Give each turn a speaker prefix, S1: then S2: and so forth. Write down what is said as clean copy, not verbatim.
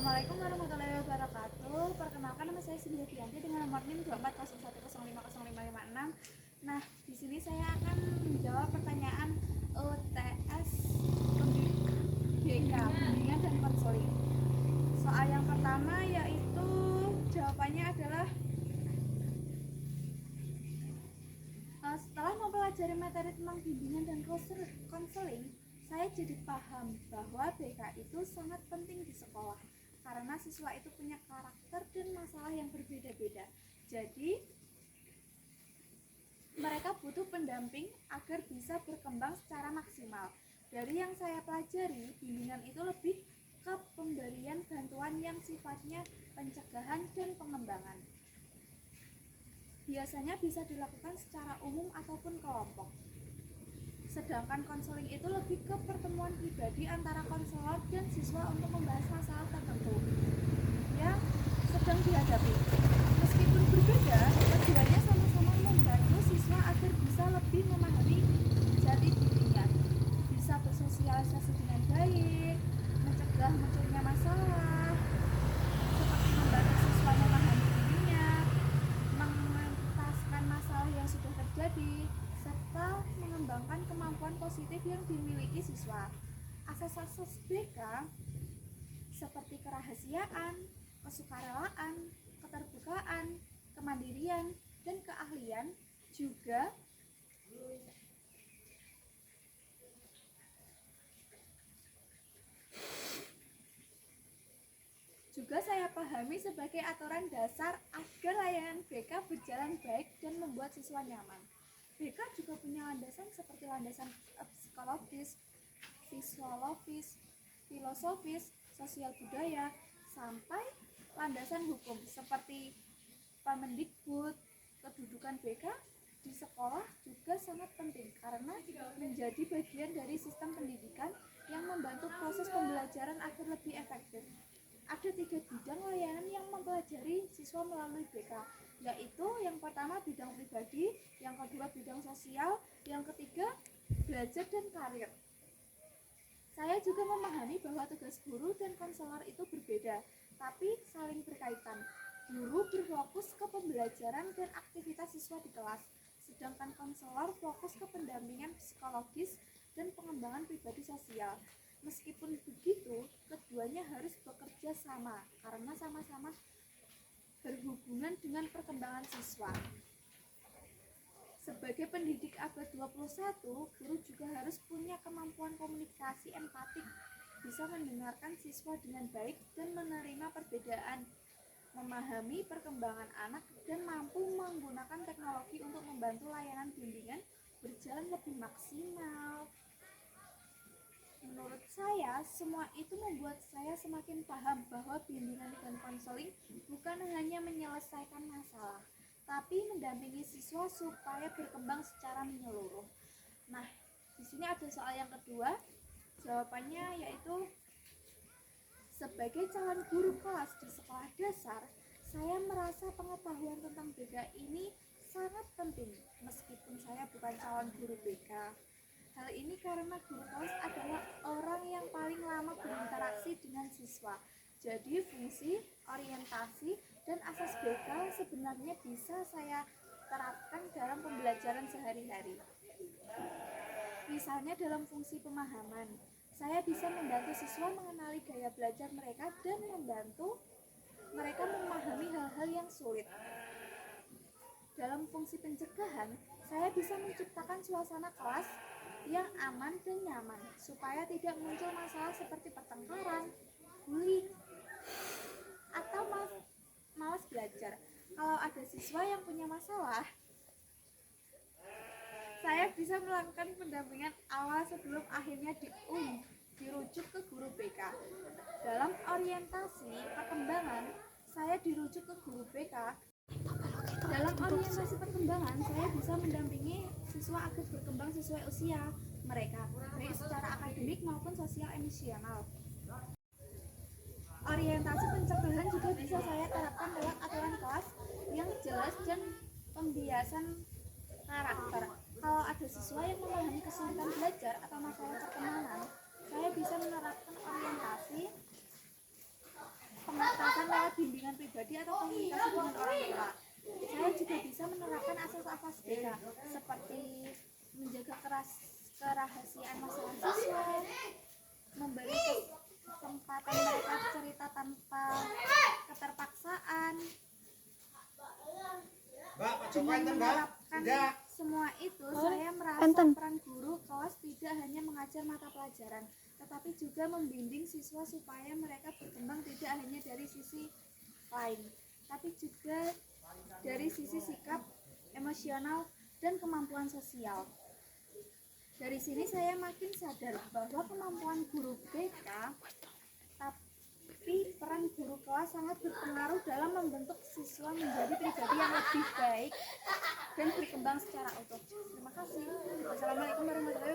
S1: Assalamualaikum warahmatullahi wabarakatuh. Perkenalkan, nama saya Sindia Dianti dengan nomor NIM 24010500556. Nah, di sini saya akan menjawab pertanyaan UTS BK, bimbingan dan konseling. Soal yang pertama yaitu jawabannya adalah setelah mempelajari materi tentang bimbingan dan konseling, saya jadi paham bahwa BK itu sangat penting di sekolah karena siswa itu punya karakter dan masalah yang berbeda-beda. Jadi mereka butuh pendamping agar bisa berkembang secara maksimal. Dari yang saya pelajari, bimbingan itu lebih ke pemberian bantuan yang sifatnya pencegahan dan pengembangan. Biasanya bisa dilakukan secara umum ataupun kelompok. Sedangkan konseling itu lebih ke pertemuan pribadi antara konselor dan siswa untuk membahas masalah tertentu yang sedang dihadapi. Meskipun berbeda, keduanya sama-sama membantu siswa agar bisa lebih memahami jati dirinya, bisa bersosialisasi dengan baik, mencegah munculnya masalah, seperti membantu siswa memahami dirinya, mengentaskan masalah yang sudah terjadi, serta mengembangkan kemampuan positif yang dimiliki siswa. Asas-asas BK seperti kerahasiaan, kesukarelaan, keterbukaan, kemandirian, dan keahlian juga saya pahami sebagai aturan dasar agar layanan BK berjalan baik dan membuat siswa nyaman. BK juga punya landasan seperti landasan psikologis, sosiologis, filosofis, sosial budaya, sampai landasan hukum seperti Permendikbud. Kedudukan BK di sekolah juga sangat penting karena menjadi bagian dari sistem pendidikan yang membantu proses pembelajaran agar lebih efektif. Ada 3 bidang layanan yang mempelajari siswa melalui BK, yaitu yang pertama bidang pribadi, yang kedua bidang sosial, yang ketiga belajar dan karir. Saya juga memahami bahwa tugas guru dan konselor itu berbeda, tapi saling berkaitan. Guru berfokus ke pembelajaran dan aktivitas siswa di kelas, sedangkan konselor fokus ke pendampingan psikologis dan pengembangan pribadi sosial. Meskipun begitu, keduanya harus bekerja sama karena sama-sama berhubungan dengan perkembangan siswa. Sebagai pendidik abad 21, guru juga harus punya kemampuan komunikasi empatik, bisa mendengarkan siswa dengan baik dan menerima perbedaan, memahami perkembangan anak, dan mampu menggunakan teknologi untuk membantu layanan bimbingan berjalan lebih maksimal. Menurut saya, semua itu membuat saya semakin paham bahwa bimbingan dan konseling bukan hanya menyelesaikan masalah, tapi mendampingi siswa supaya berkembang secara menyeluruh. Nah, di sini ada soal yang kedua. Jawabannya yaitu sebagai calon guru kelas di sekolah dasar, saya merasa pengetahuan tentang BK ini sangat penting meskipun saya bukan calon guru BK. Hal ini karena guru kelas adalah orang yang paling lama berinteraksi dengan siswa. Jadi fungsi, orientasi, dan asas BK sebenarnya bisa saya terapkan dalam pembelajaran sehari-hari. Misalnya dalam fungsi pemahaman, saya bisa membantu siswa mengenali gaya belajar mereka dan membantu mereka memahami hal-hal yang sulit. Dalam fungsi pencegahan, saya bisa menciptakan suasana kelas yang aman dan nyaman supaya tidak muncul masalah seperti pertengkaran, bullying, atau malas belajar. Kalau ada siswa yang punya masalah, saya bisa melakukan pendampingan awal sebelum akhirnya dirujuk ke guru BK. Dalam orientasi perkembangan, saya dirujuk ke guru BK. Dalam orientasi perkembangan, saya bisa mendampingi siswa agar berkembang sesuai usia mereka, baik secara akademik maupun sosial emosional. Orientasi pencegahan juga bisa saya terapkan lewat aturan kelas yang jelas dan pembiasan karakter. Kalau ada siswa yang memahami kesulitan belajar atau masalah pertemanan, saya bisa menerapkan orientasi pengetahuan lewat bimbingan pribadi atau komunikasi dengan orang tua. Saya juga bisa menerapkan asas-asas BK seperti menjaga kerahasiaan masalah siswa, memberi kesempatan mereka cerita tanpa keterpaksaan. Dengan menerapkan semua itu, saya merasa peran guru kelas tidak hanya mengajar mata pelajaran, tetapi juga membimbing siswa supaya mereka berkembang tidak hanya dari sisi lain, tapi juga dari sisi sikap, emosional, dan kemampuan sosial. Dari sini saya makin sadar bahwa kemampuan guru BK, tapi peran guru kelas sangat berpengaruh dalam membentuk siswa menjadi pribadi yang lebih baik dan berkembang secara utuh. Terima kasih. Wassalamualaikum warahmatullahi wabarakatuh.